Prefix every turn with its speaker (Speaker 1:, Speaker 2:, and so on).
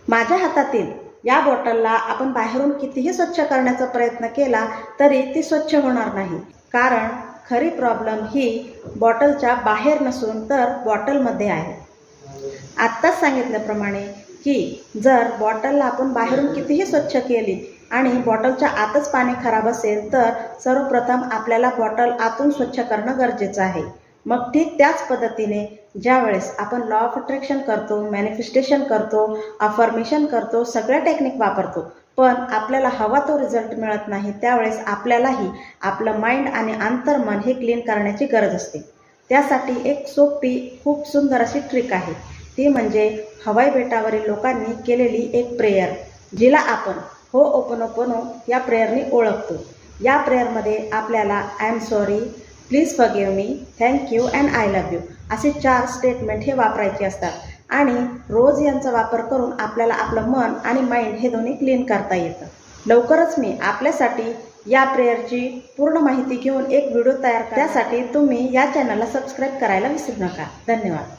Speaker 1: माझ्या हातातील या बॉटलला आपण बाहेरून कितीही स्वच्छ करण्याचा प्रयत्न केला तरी ती स्वच्छ होणार नाही, कारण खरी प्रॉब्लेम ही बॉटलच्या बाहेर नसून तर बॉटलमध्ये आहे। आत्ताच सांगितल्याप्रमाणे की जर बॉटलला आपण बाहेरून कितीही स्वच्छ केली आणि बॉटलच्या आतच पाणी खराब असेल तर सर्वप्रथम आपल्याला बॉटल आतून स्वच्छ करणं गरजेचं आहे। मग ठीक त्याच पद्धतीने ज्यावेळेस आपण लॉ ऑफ अट्रॅक्शन करतो, मॅनिफेस्टेशन करतो, अफर्मेशन करतो, सगळ्या टेक्निक वापरतो, पण आपल्याला हवा तो रिझल्ट मिळत नाही, त्यावेळेस आपल्यालाही आपलं माइंड आणि अंतर्मन हे क्लीन करण्याची गरज असते। त्यासाठी एक सोपी खूप सुंदर अशी ट्रिक आहे, ती म्हणजे हवाई बेटावरील लोकांनी केलेली एक प्रेयर, जिला आपण होओपोनोपोनो या प्रेयरने ओळखतो। या प्रेयरमध्ये आपल्याला I am sorry, please forgive me, thank you and I love you असे 4 स्टेटमेंट हे वापरायचे असतात आणि रोज यांचा वापर करून आपल्याला आपलं मन आणि माइंड हे दोन्ही क्लीन करता येतं। लवकरच मी आपल्यासाठी या प्रेयरची पूर्ण माहिती घेऊन एक व्हिडिओ तयार करते, त्यासाठी तुम्ही या चॅनलला सबस्क्राईब करायला विसरू नका। धन्यवाद।